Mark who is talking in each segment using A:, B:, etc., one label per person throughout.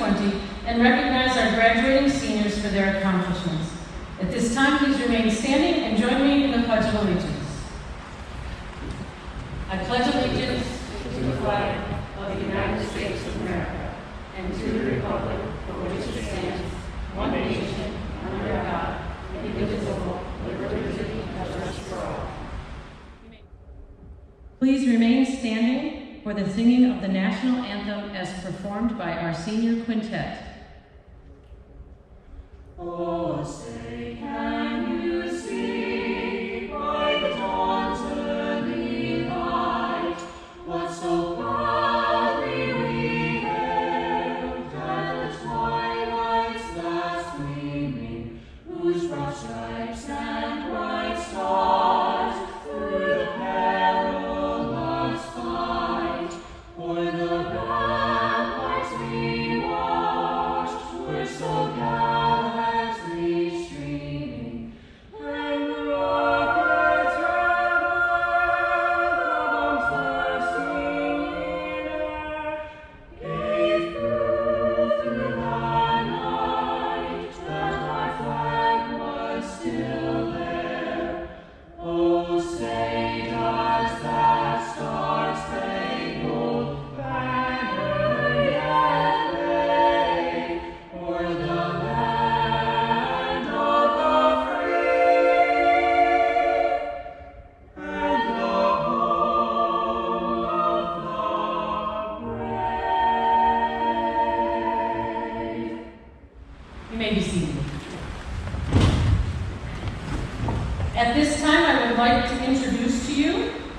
A: 2020 and recognize our graduating seniors for their accomplishments. At this time, please remain standing and join me in the Pledge of Allegiance. I pledge allegiance to the flag of the United States of America and to the republic for which it stands, one nation, under God, indivisible, with liberty and justice for all. Please remain standing for the singing of the national anthem as performed by our senior quintet. Oh, say, can you see by the dawn's early light what so proudly we hailed at the twilight's last gleaming, whose broad stripes and bright stars through the perilous fight o'er the ramparts we watched were so gallantly streaming, and the rockets rattled, the bombs bursting in air, gave proof through the night that our flag was still there. Oh, say does that star-spangled banner yet wave o'er the land of the free and the home of the brave? You may be seated. At this time, I would like to introduce to you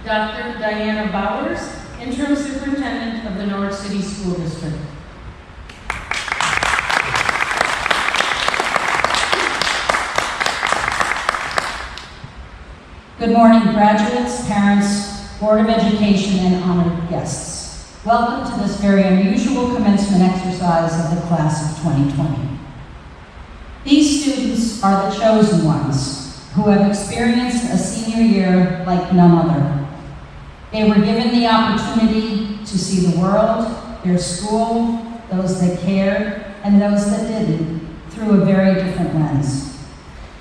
A: Dr. Diana Bowers, Interim Superintendent of the Norwich City School District.
B: Good morning, graduates, parents, Board of Education, and honored guests. Welcome to this very unusual commencement exercise of the class of 2020. These students are the chosen ones who have experienced a senior year like none other. They were given the opportunity to see the world, their school, those that cared, and those that didn't, through a very different lens.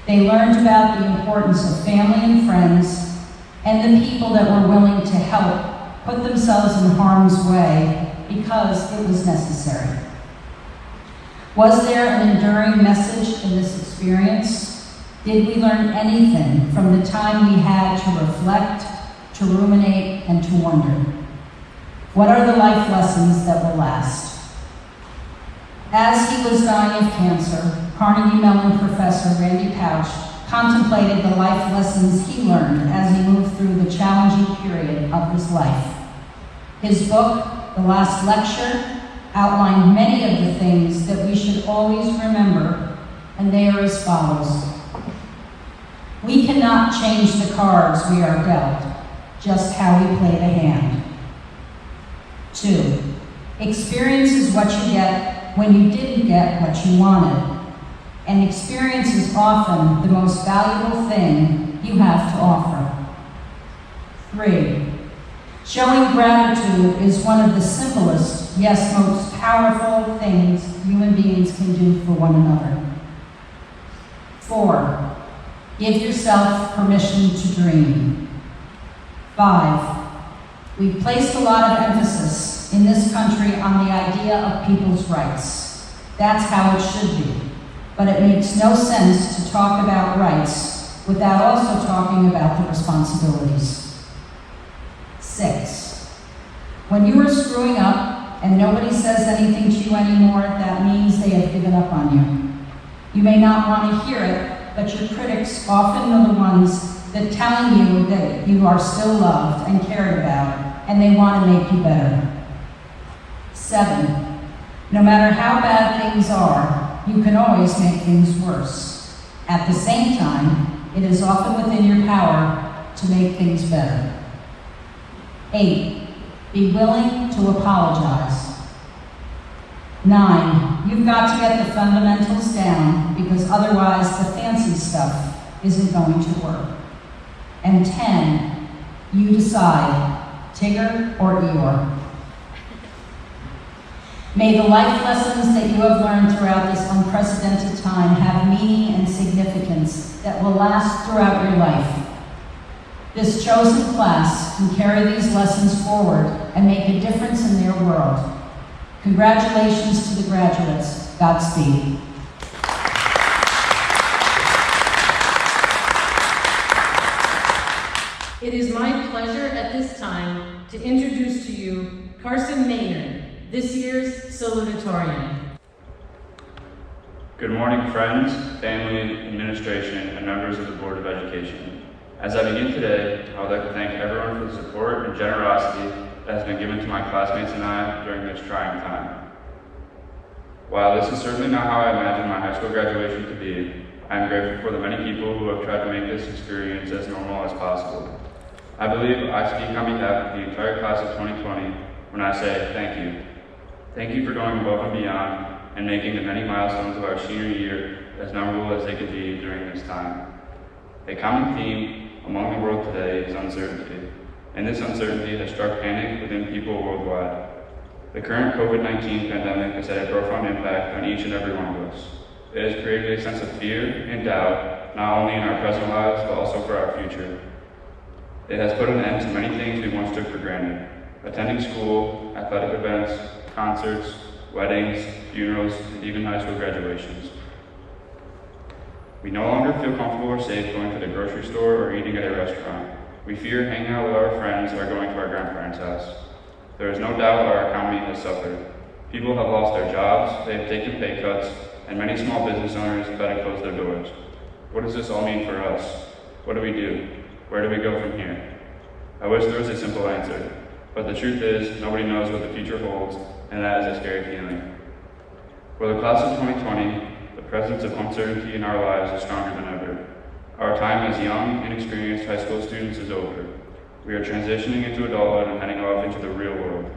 B: They learned about the importance of family and friends, and the people that were willing to help put themselves in harm's way because it was necessary. Was there an enduring message in this experience? Did we learn anything from the time we had to reflect, to ruminate, and to wonder? What are the life lessons that will last? As he was dying of cancer, Carnegie Mellon professor Randy Pouch contemplated the life lessons he learned as he moved through the challenging period of his life. His book, The Last Lecture, outlined many of the things that we should always remember, and they are as follows. We cannot change the cards we are dealt, just how we play the hand. 2, experience is what you get when you didn't get what you wanted. And experience is often the most valuable thing you have to offer. 3, showing gratitude is one of the simplest, yes, most powerful things human beings can do for one another. 4, give yourself permission to dream. 5, we've placed a lot of emphasis in this country on the idea of people's rights. That's how it should be. But it makes no sense to talk about rights without also talking about the responsibilities. 6, when you are screwing up and nobody says anything to you anymore, that means they have given up on you. You may not want to hear it, but your critics often are the ones that telling you that you are still loved and cared about, and they want to make you better. 7, no matter how bad things are, you can always make things worse. At the same time, it is often within your power to make things better. 8, be willing to apologize. 9, you've got to get the fundamentals down because otherwise the fancy stuff isn't going to work. And 10, you decide, Tigger or Eeyore. May the life lessons that you have learned throughout this unprecedented time have meaning and significance that will last throughout your life. This chosen class can carry these lessons forward and make a difference in their world. Congratulations to the graduates. Godspeed.
A: It is my pleasure at this time to introduce to you Carson Maynard, this year's salutatorian.
C: Good morning, friends, family, administration, and members of the Board of Education. As I begin today, I would like to thank everyone for the support and generosity that has been given to my classmates and I during this trying time. While this is certainly not how I imagined my high school graduation to be, I am grateful for the many people who have tried to make this experience as normal as possible. I believe I speak on behalf of the entire class of 2020 when I say thank you. Thank you for going above and beyond and making the many milestones of our senior year as memorable as they could be during this time. A common theme among the world today is uncertainty, and this uncertainty has struck panic within people worldwide. The current COVID-19 pandemic has had a profound impact on each and every one of us. It has created a sense of fear and doubt, not only in our present lives, but also for our future. It has put an end to many things we once took for granted: attending school, athletic events, concerts, weddings, funerals, and even high school graduations. We no longer feel comfortable or safe going to the grocery store or eating at a restaurant. We fear hanging out with our friends or going to our grandparents' house. There is no doubt our economy has suffered. People have lost their jobs, they have taken pay cuts, and many small business owners have had to close their doors. What does this all mean for us? What do we do? Where do we go from here? I wish there was a simple answer, but the truth is, nobody knows what the future holds, and that is a scary feeling. For the class of 2020, the presence of uncertainty in our lives is stronger than ever. Our time as young, inexperienced high school students is over. We are transitioning into adulthood and heading off into the real world.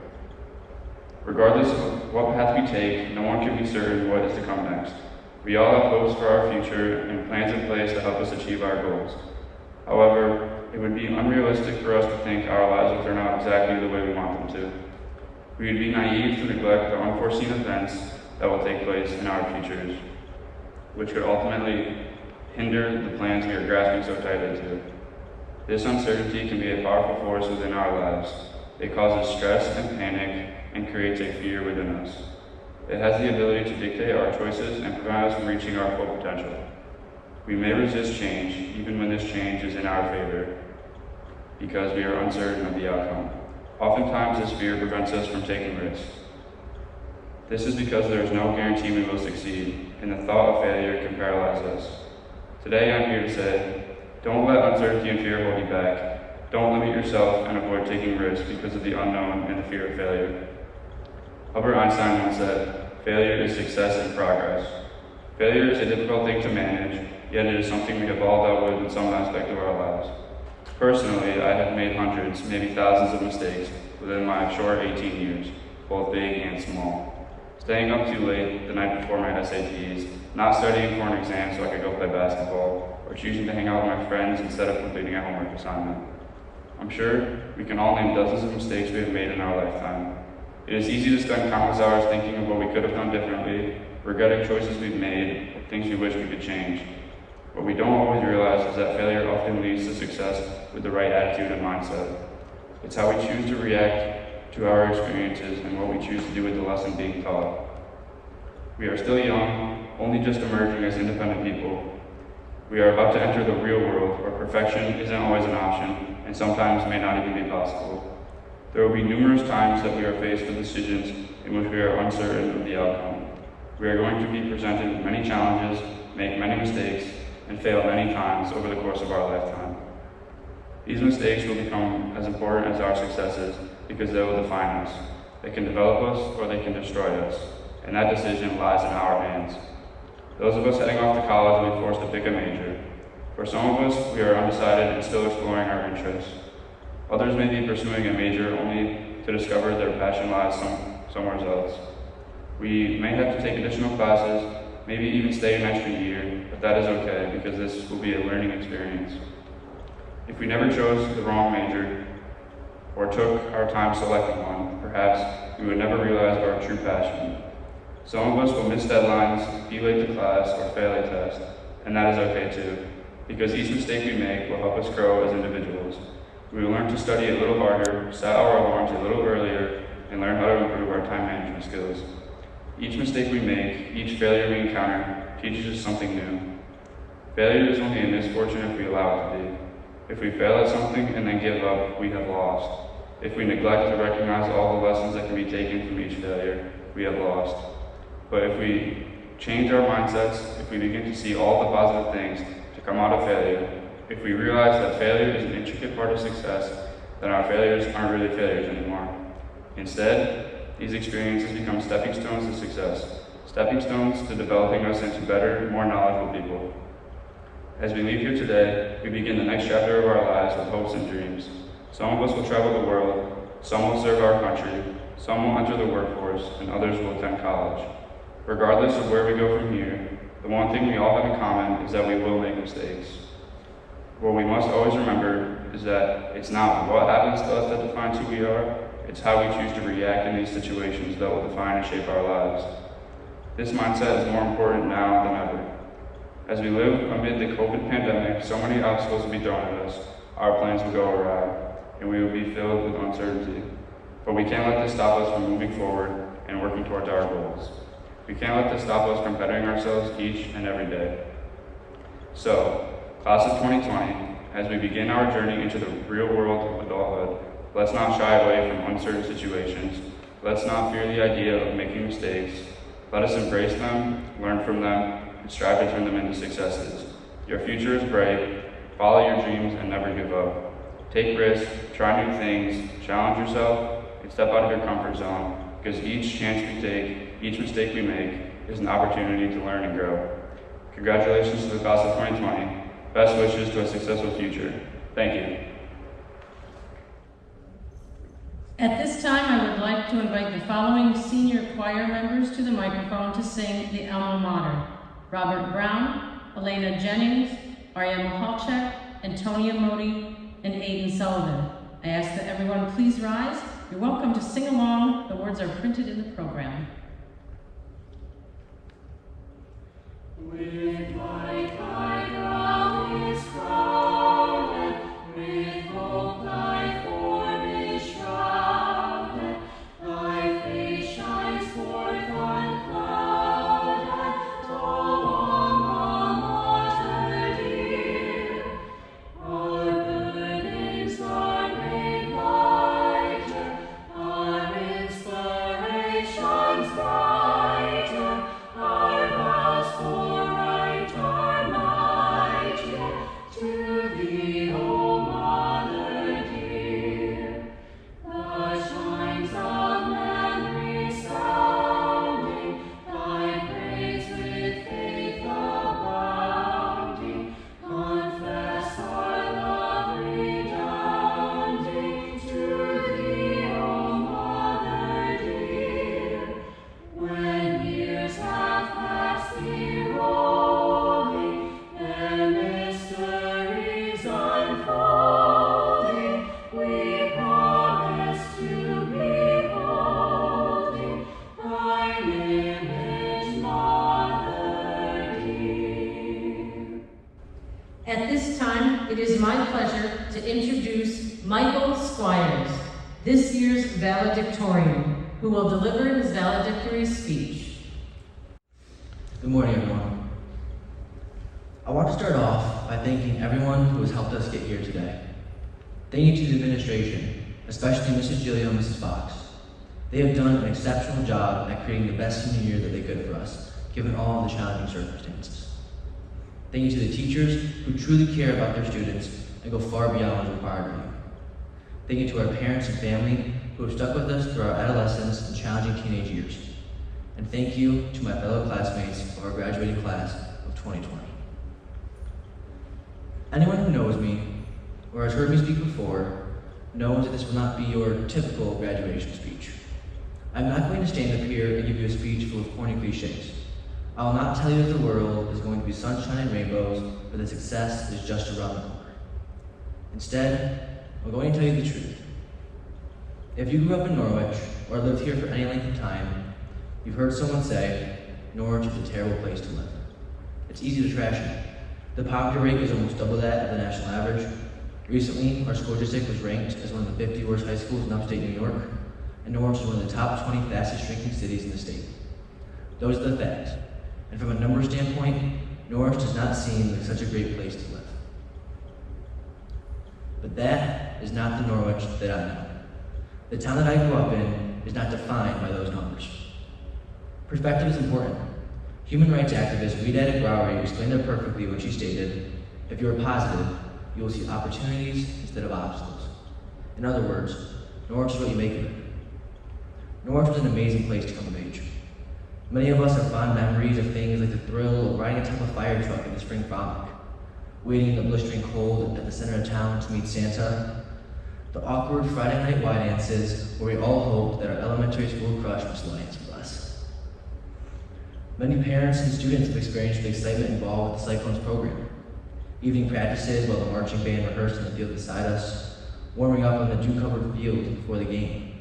C: Regardless of what path we take, no one can be certain what is to come next. We all have hopes for our future and plans in place to help us achieve our goals. However, it would be unrealistic for us to think our lives will turn out exactly the way we want them to. We would be naive to neglect the unforeseen events that will take place in our futures, which could ultimately hinder the plans we are grasping so tightly to. This uncertainty can be a powerful force within our lives. It causes stress and panic and creates a fear within us. It has the ability to dictate our choices and prevent us from reaching our full potential. We may resist change, even when this change is in our favor, because we are uncertain of the outcome. Oftentimes, this fear prevents us from taking risks. This is because there is no guarantee we will succeed, and the thought of failure can paralyze us. Today, I'm here to say, don't let uncertainty and fear hold you back. Don't limit yourself and avoid taking risks because of the unknown and the fear of failure. Albert Einstein once said, failure is success in progress. Failure is a difficult thing to manage, yet it is something we have all dealt with in some aspect of our lives. Personally, I have made hundreds, maybe thousands of mistakes within my short 18 years, both big and small. Staying up too late the night before my SATs, not studying for an exam so I could go play basketball, or choosing to hang out with my friends instead of completing a homework assignment. I'm sure we can all name dozens of mistakes we have made in our lifetime. It is easy to spend countless hours thinking of what we could have done differently, regretting choices we've made, or things we wish we could change. What we don't always realize is that failure often leads to success with the right attitude and mindset. It's how we choose to react to our experiences and what we choose to do with the lesson being taught. We are still young, only just emerging as independent people. We are about to enter the real world where perfection isn't always an option and sometimes may not even be possible. There will be numerous times that we are faced with decisions in which we are uncertain of the outcome. We are going to be presented with many challenges, make many mistakes, and fail many times over the course of our lifetime. These mistakes will become as important as our successes because they will define us. They can develop us or they can destroy us, and that decision lies in our hands. Those of us heading off to college will be forced to pick a major. For some of us, we are undecided and still exploring our interests. Others may be pursuing a major only to discover their passion lies somewhere else. We may have to take additional classes, maybe even stay an extra year, but that is okay because this will be a learning experience. If we never chose the wrong major or took our time selecting one, perhaps perhaps we would never realize our true passion. Some of us will miss deadlines, be late to class, or fail a test, and that is okay too, because each mistake we make will help us grow as individuals. We will learn to study a little harder, set our alarms a little earlier, and learn how to improve our time management skills. Each mistake we make, each failure we encounter, teaches us something new. Failure is only a misfortune if we allow it to be. If we fail at something and then give up, we have lost. If we neglect to recognize all the lessons that can be taken from each failure, we have lost. But if we change our mindsets, if we begin to see all the positive things to come out of failure, if we realize that failure is an intricate part of success, then our failures aren't really failures anymore. Instead, these experiences become stepping stones to success, stepping stones to developing us into better, more knowledgeable people. As we leave here today, we begin the next chapter of our lives with hopes and dreams. Some of us will travel the world, some will serve our country, some will enter the workforce, and others will attend college. Regardless of where we go from here, the one thing we all have in common is that we will make mistakes. What we must always remember is that it's not what happens to us that defines who we are, it's how we choose to react in these situations that will define and shape our lives. This mindset is more important now than ever. As we live amid the COVID pandemic, so many obstacles will be thrown at us, our plans will go awry, and we will be filled with uncertainty. But we can't let this stop us from moving forward and working towards our goals. We can't let this stop us from bettering ourselves each and every day. So, class of 2020, as we begin our journey into the real world of adulthood, let's not shy away from uncertain situations. Let's not fear the idea of making mistakes. Let us embrace them, learn from them, and strive to turn them into successes. Your future is bright. Follow your dreams and never give up. Take risks, try new things, challenge yourself, and step out of your comfort zone, because each chance we take, each mistake we make, is an opportunity to learn and grow. Congratulations to the class of 2020. Best wishes to a successful future. Thank you.
A: At this time, I would like to invite the following senior choir members to the microphone to sing the alma mater: Robert Brown, Elena Jennings, Arya Mahalchek, Antonia Modi, and Aiden Sullivan. I ask that everyone please rise. You're welcome to sing along. The words are printed in the program. With light thy brow is crowded, with hope thy form is shrouded, thy face shines forth unclouded, oh, alma mater dear. Our burdens are made lighter, our inspirations brighter, our vows for right are mightier, to thee, O Mother dear. The chimes of memory sounding, thy praise with faith abounding, confess our love redounding, to thee, O Mother dear. When years have passed thee rolling, their mysteries unfolding, we promise to beholding thine image, Mother dear. At this time, it is my pleasure to introduce Michael Squires, this year's valedictorian, who will deliver his valedictory speech.
D: Good morning, everyone. I want to start off by thanking everyone who has helped us get here today. Thank you to the administration, especially Mrs. Gilio and Mrs. Fox. They have done an exceptional job at creating the best senior year that they could for us, given all of the challenging circumstances. Thank you to the teachers who truly care about their students and go far beyond what is required of you. Thank you to our parents and family who have stuck with us through our adolescence and challenging teenage years. And thank you to my fellow classmates of our graduating class of 2020. Anyone who knows me or has heard me speak before knows that this will not be your typical graduation speech. I'm not going to stand up here and give you a speech full of corny cliches. I will not tell you that the world is going to be sunshine and rainbows, or that success is just around the corner. Instead, I'm going to tell you the truth. If you grew up in Norwich or lived here for any length of time, you've heard someone say, Norwich is a terrible place to live. It's easy to trash it. The poverty rate is almost double that of the national average. Recently, our school district was ranked as one of the 50 worst high schools in upstate New York, and Norwich is one of the top 20 fastest shrinking cities in the state. Those are the facts. And from a numbers standpoint, Norwich does not seem like such a great place to live. But that is not the Norwich that I know. The town that I grew up in is not defined by those numbers. Perspective is important. Human rights activist Rhett Genung explained it perfectly when she stated, if you are positive, you will see opportunities instead of obstacles. In other words, Norwich is what you make of it. Norwich was an amazing place to come of age. Many of us have fond memories of things like the thrill of riding atop a fire truck at the spring frolic, waiting in the blistering cold at the center of town to meet Santa, the awkward Friday night Y dances where we all hoped that our elementary school crush was Lions with us. Many parents and students have experienced the excitement involved with the Cyclones program. Evening practices while the marching band rehearsed in the field beside us, warming up on the dew-covered field before the game.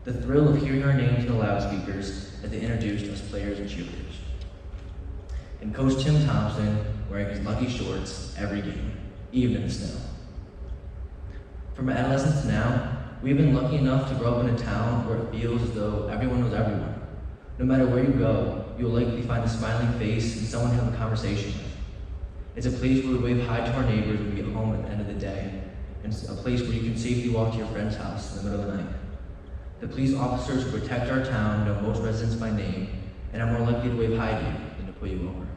D: The thrill of hearing our names in the loudspeakers as they introduced us players and cheerleaders. And Coach Tim Thompson wearing his lucky shorts every game, even in the snow. From adolescence to now, we've been lucky enough to grow up in a town where it feels as though everyone knows everyone. No matter where you go, you'll likely find a smiling face and someone to have a conversation with. It's a place where we wave hi to our neighbors when we get home at the end of the day, and it's a place where you can safely walk to your friend's house in the middle of the night. The police officers who protect our town know most residents by name, and are more likely to wave hi to you than to pull you over.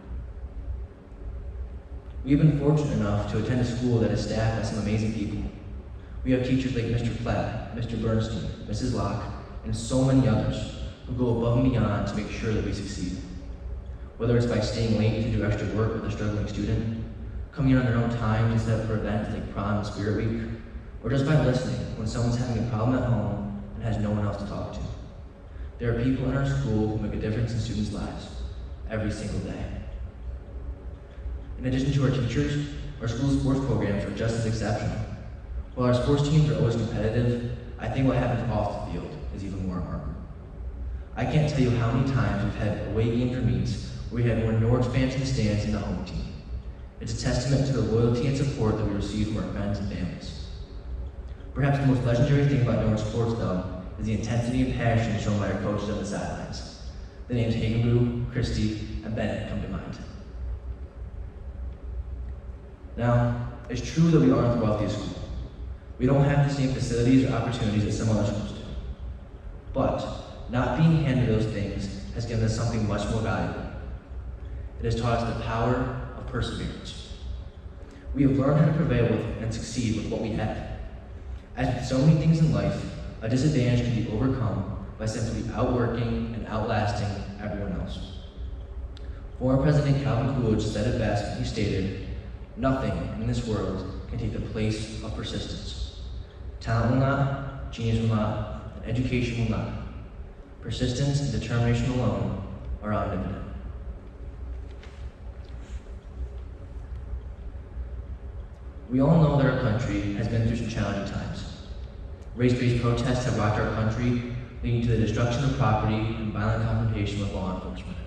D: We've been fortunate enough to attend a school that is staffed by some amazing people. We have teachers like Mr. Platt, Mr. Bernstein, Mrs. Locke, and so many others who go above and beyond to make sure that we succeed. Whether it's by staying late to do extra work with a struggling student, coming in on their own time to set up for events like prom and spirit week, or just by listening when someone's having a problem at home and has no one else to talk to. There are people in our school who make a difference in students' lives every single day. In addition to our teachers, our school sports programs are just as exceptional. While our sports teams are always competitive, I think what happens off the field is even more remarkable. I can't tell you how many times we've had away games or meets where we had more Norwich fans in the stands than the home team. It's a testament to the loyalty and support that we receive from our friends and families. Perhaps the most legendary thing about Norwich sports, though, is the intensity and passion shown by our coaches on the sidelines. The names Hagenboo, Christie, and Bennett come to mind. Now, it's true that we aren't the wealthiest school. We don't have the same facilities or opportunities that some other schools do. But not being handed those things has given us something much more valuable. It has taught us the power of perseverance. We have learned how to prevail with and succeed with what we have. As with so many things in life, a disadvantage can be overcome by simply outworking and outlasting everyone else. Former President Calvin Coolidge said it best when he stated, "Nothing in this world can take the place of persistence. Talent will not, genius will not, and education will not. Persistence and determination alone are omnipotent." We all know that our country has been through some challenging times. Race-based protests have rocked our country, leading to the destruction of property and violent confrontation with law enforcement.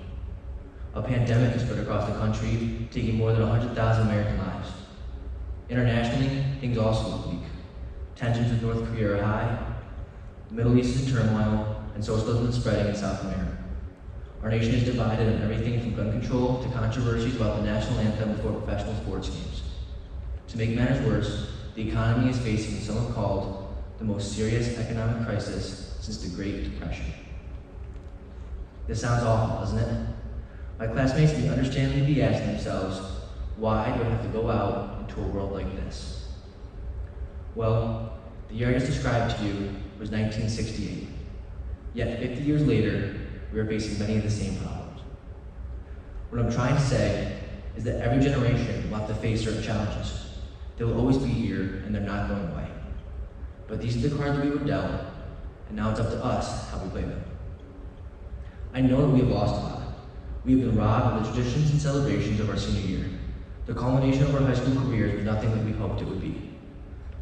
D: A pandemic has spread across the country, taking more than 100,000 American lives. Internationally, things also look bleak. Tensions with North Korea are high, the Middle East is in turmoil, and socialism is spreading in South America. Our nation is divided on everything from gun control to controversies about the national anthem before professional sports games. To make matters worse, the economy is facing what some have called the most serious economic crisis since the Great Depression. This sounds awful, doesn't it? My classmates may understandably be asking themselves, why do I have to go out into a world like this? Well, the year I just described to you was 1968. Yet 50 years later, we are facing many of the same problems. What I'm trying to say is that every generation will have to face certain challenges. They will always be here, and they're not going away. But these are the cards we were dealt, and now it's up to us how we play them. I know that we have lost a lot. We have been robbed of the traditions and celebrations of our senior year. The culmination of our high school careers was nothing that we hoped it would be.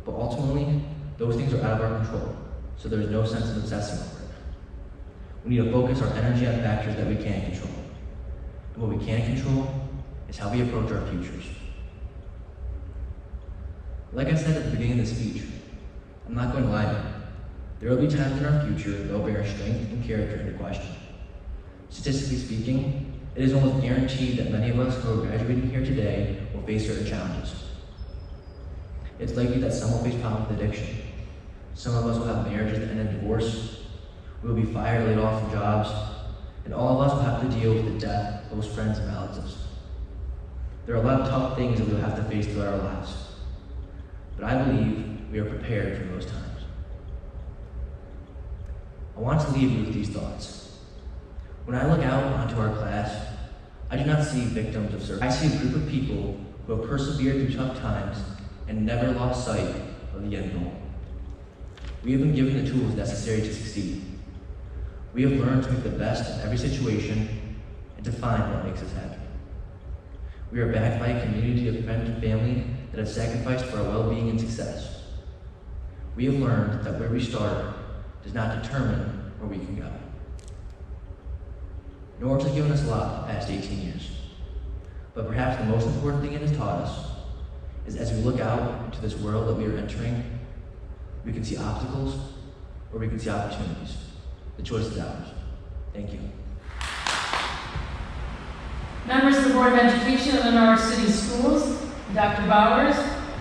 D: But ultimately, those things are out of our control, so there is no sense of obsessing over it. We need to focus our energy on factors that we can control. And what we can't control is how we approach our futures. Like I said at the beginning of the speech, I'm not going to lie to you. There will be times in our future that will bring our strength and character into question. Statistically speaking, it is almost guaranteed that many of us who are graduating here today will face certain challenges. It's likely that some will face problems with addiction. Some of us will have marriages that end in divorce. We will be fired, laid off from jobs, and all of us will have to deal with the death of close friends and relatives. There are a lot of tough things that we will have to face throughout our lives, but I believe we are prepared for those times. I want to leave you with these thoughts. When I look out onto our class, I do not see victims of service. I see a group of people who have persevered through tough times and never lost sight of the end goal. We have been given the tools necessary to succeed. We have learned to make the best of every situation and to find what makes us happy. We are backed by a community of friends and family that have sacrificed for our well-being and success. We have learned that where we start does not determine where we can go. Norwich has given us a lot the past 18 years, but perhaps the most important thing it has taught us is as we look out into this world that we are entering, we can see obstacles or we can see opportunities. The choice is ours. Thank you.
A: Members of the Board of Education of the Norwich City Schools, Dr. Bowers,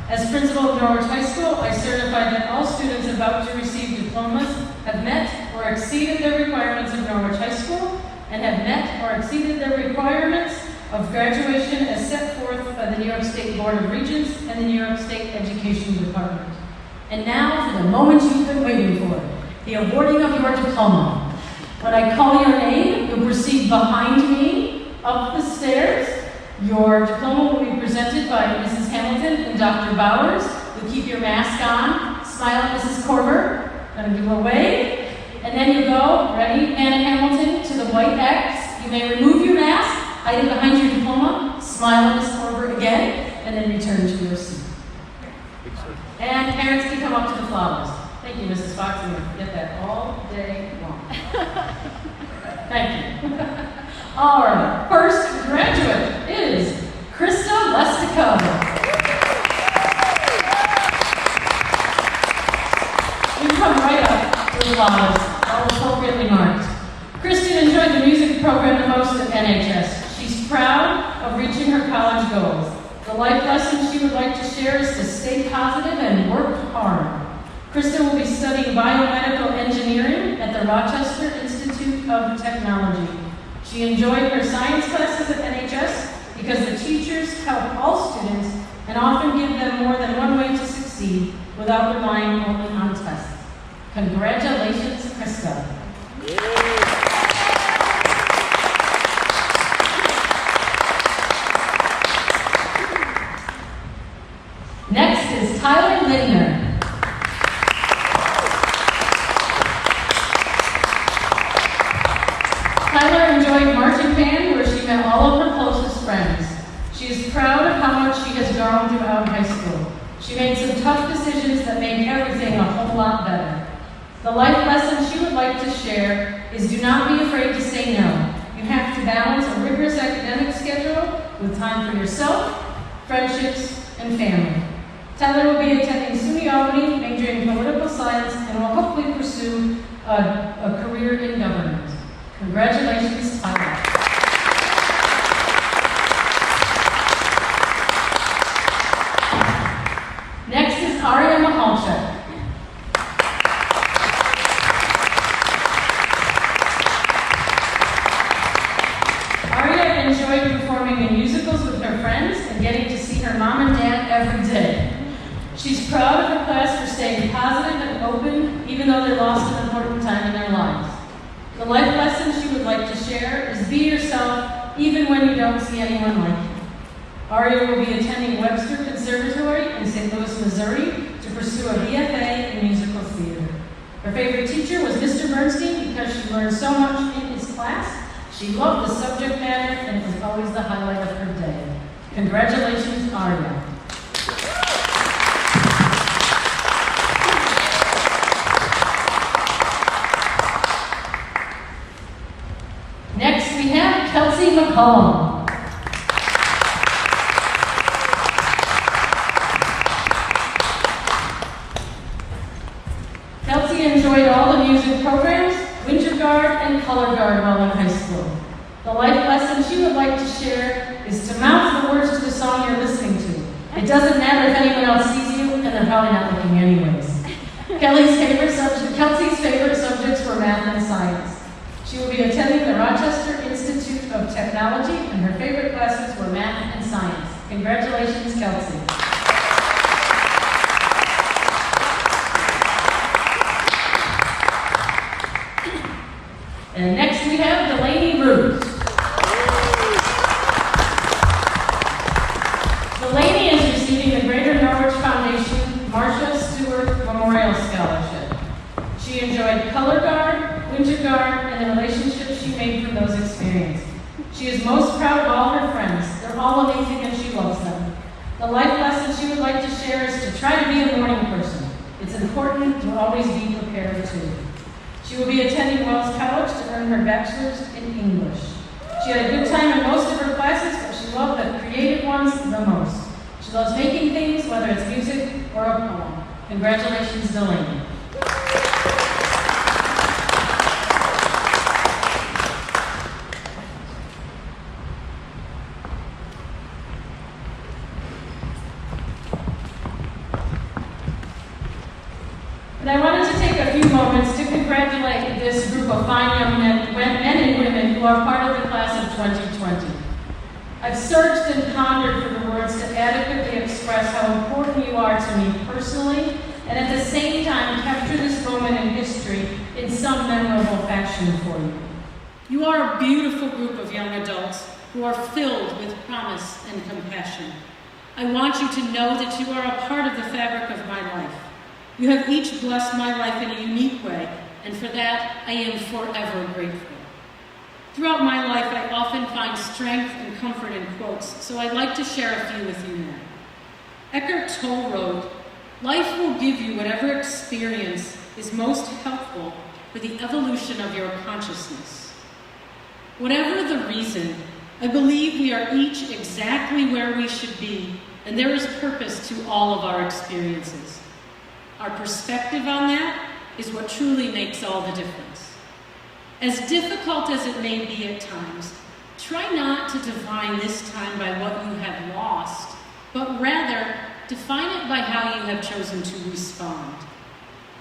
A: as principal of Norwich High School, I certify that all students about to receive diplomas have met or exceeded the requirements of Norwich High School and have met or exceeded the requirements of graduation as set forth by the New York State Board of Regents and the New York State Education Department. And now for the moment you've been waiting for, the awarding of your diploma. When I call your name, you'll proceed behind me up the stairs. Your diploma will be presented by Mrs. Hamilton and Dr. Bowers. You'll keep your mask on, smile at Mrs. Corver, gonna give her a wave. And then you go, ready, Anna Hamilton, to the white X. You may remove your mask, hide it behind your diploma, smile at Ms. Corver again, and then return to your seat. And parents can come up to the flowers. Thank you, Mrs. Fox. I'm going to forget that all day long. Thank you. All right, first graduate is Krista Lestico. You come right up to the flowers, all appropriately marked. Kristen enjoyed the music program the most at NHS. She's proud of reaching her college goals. The life lesson she would like to share is to stay positive and work hard. Kristen will be studying biomedical engineering at the Rochester Institute of Technology. She enjoyed her science classes at NHS because the teachers help all students and often give them more than one way to succeed without relying only on tests. Congratulations, Krista. Next is Tyler Lindner. Tyler enjoyed marching band where she met all of her closest friends. She is proud of how much she has grown throughout high school. She made some tough decisions that made everything a whole lot better. The life lesson she would like to share is do not be afraid to say no. You have to balance a rigorous academic schedule with time for yourself, friendships, and family. Tyler will be attending SUNY Albany, majoring in political science, and will hopefully pursue a career in government. Congratulations, Tyler. Next is Aria Mahalchuk. Aria enjoyed performing in musicals with her friends and getting to see her mom and dad every day. She's proud of her class for staying positive and open, even though they lost an important time in their lives. The life lesson she would like to share is be yourself, even when you don't see anyone like you. Aria will be attending Webster Conservatory in St. Louis, Missouri, to pursue a BFA in musical theater. Her favorite teacher was Mr. Bernstein because she learned so much in his class. She loved the subject matter, and it was always the highlight of her day. Congratulations, Aria.
B: Kelsey McCollum. Kelsey enjoyed all the music programs, Winter Guard and Color Guard while in high school. The life lesson she would like to share is to mouth the words to the song you're listening to. It doesn't matter if anyone else sees you, and they're probably not looking anyways. Kelsey's favorite subjects were math and science. She will be attending the Rochester Institute of Technology, and her favorite classes were math and science. Congratulations, Kelsey. And next we have Delaney Root. Delaney is receiving the Greater Norwich Foundation Marcia Stewart Memorial Scholarship. She enjoyed Color Guard, Winter Guard, and the relationships she made from those experiences. She is most proud of all her friends. They're all amazing and she loves them. The life lesson she would like to share is to try to be a morning person. It's important to always be prepared too. She will be attending Wells College to earn her bachelor's in English. She had a good time in most of her classes, but she loved the creative ones the most. She loves making things, whether it's music or a poem. Congratulations, Delaney. And I wanted to take a few moments to congratulate this group of fine young men and women who are part of the class of 2020. I've searched and pondered for the words to adequately express how important you are to me personally, and at the same time capture this moment in history in some memorable fashion for you. You are a beautiful group of young adults who are filled with promise and compassion. I want you to know that you are a part of the fabric of my life. You have each blessed my life in a unique way, and for that I am forever grateful. Throughout my life, I often find strength and comfort in quotes, so I'd like to share a few with you now. Eckhart Tolle wrote, "Life will give you whatever experience is most helpful for the evolution of your consciousness." Whatever the reason, I believe we are each exactly where we should be, and there is purpose to all of our experiences. Our perspective on that is what truly makes all the difference. As difficult as it may be at times, try not to define this time by what you have lost, but rather define it by how you have chosen to respond.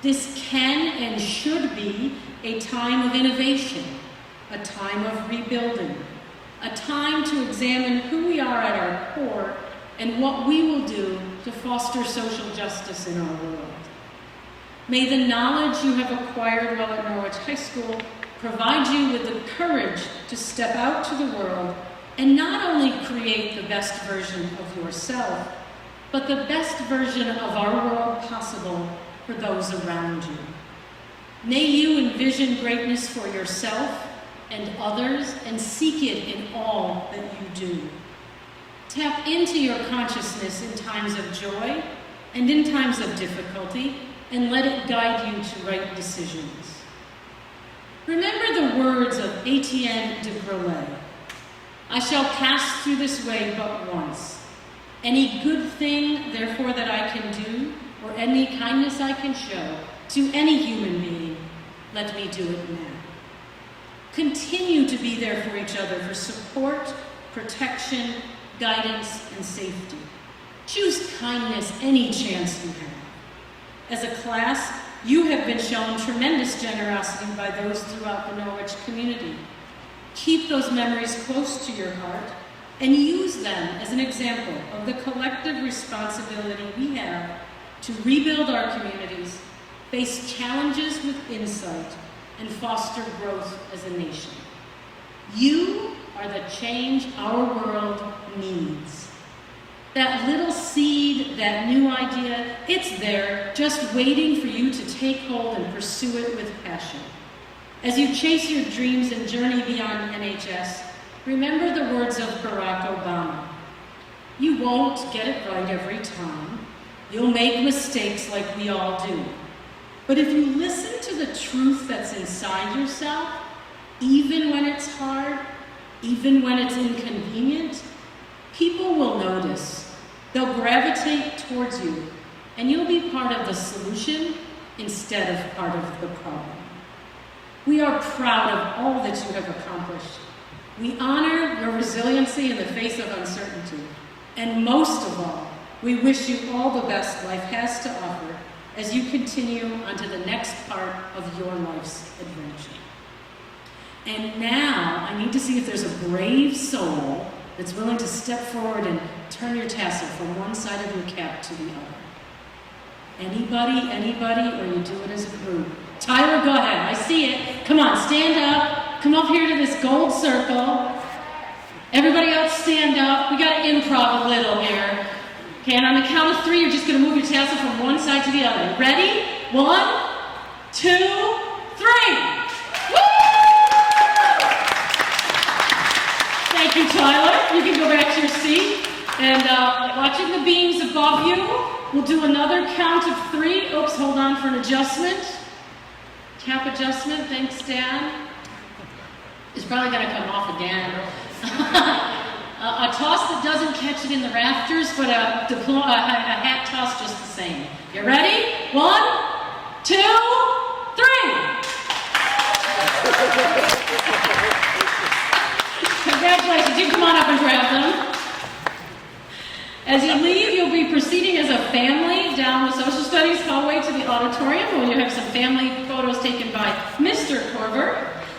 B: This can and should be a time of innovation, a time of rebuilding, a time to examine who we are at our core and what we will do to foster social justice in our world. May the knowledge you have acquired while at Norwich High School provide you with the courage to step out to the world and not only create the best version of yourself, but the best version of our world possible for those around you. May you envision greatness for yourself and others and seek it in all that you do. Tap into your consciousness in times of joy and in times of difficulty, and let it guide you to right decisions. Remember the words of Etienne de Grolet. "I shall pass through this way but once. Any good thing, therefore, that I can do, or any kindness I can show to any human being, let me do it now." Continue to be there for each other for support, protection, guidance, and safety. Choose kindness any chance you have. As a class, you have been shown tremendous generosity by those throughout the Norwich community. Keep those memories close to your heart and use them as an example of the collective responsibility we have to rebuild our communities, face challenges with insight, and foster growth as a nation. You are the change our world needs. That little seed, that new idea, it's there, just waiting for you to take hold and pursue it with passion. As you chase your dreams and journey beyond NHS, remember the words of Barack Obama. You won't get it right every time. You'll make mistakes like we all do. But if you listen to the truth that's inside yourself, even when it's hard,
A: Even when it's inconvenient, people will notice. They'll gravitate towards you, and you'll be part of the solution instead of part of the problem. We are proud of all that you have accomplished. We honor your resiliency in the face of uncertainty. And most of all, we wish you all the best life has to offer as you continue onto the next part of your life's adventure. And now, I need to see if there's a brave soul that's willing to step forward and turn your tassel from one side of your cap to the other. Anybody, or you do it as a group? Tyler, go ahead. I see it. Come on, stand up. Come up here to this gold circle. Everybody else stand up. We got to improv a little here. Okay, and on the count of 3, you're just going to move your tassel from one side to the other. Ready? 1, 2, 3. Woo! Thank you, Tyler. You can go back to your seat. And watching the beams above you, we'll do another count of 3. Oops, hold on for an adjustment. Cap adjustment. Thanks, Dan. It's probably going to come off again. A toss that doesn't catch it in the rafters, but a hat toss just the same. You ready? 1, 2, 3. Congratulations. You come on up and grab them. As you leave, you'll be proceeding as a family down the social studies hallway to the auditorium, where you have some family photos taken by Mr. Corver.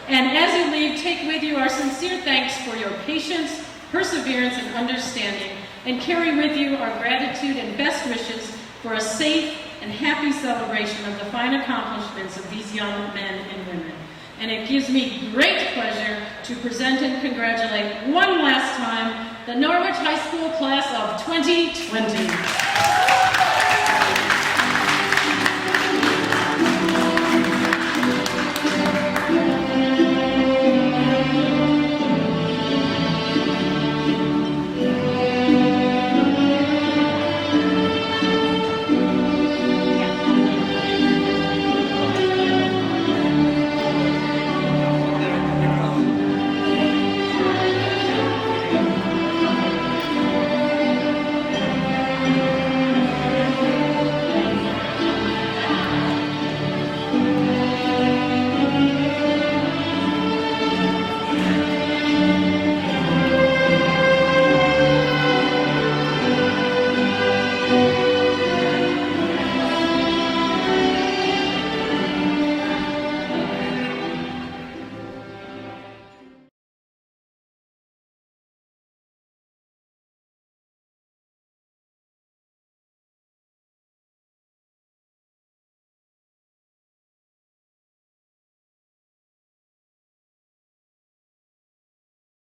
A: And as you leave, take with you our sincere thanks for your patience, perseverance, and understanding, and carry with you our gratitude and best wishes for a safe and happy celebration of the fine accomplishments of these young men and women. And it gives me great pleasure to present and congratulate one last time the Norwich High School class of 2020.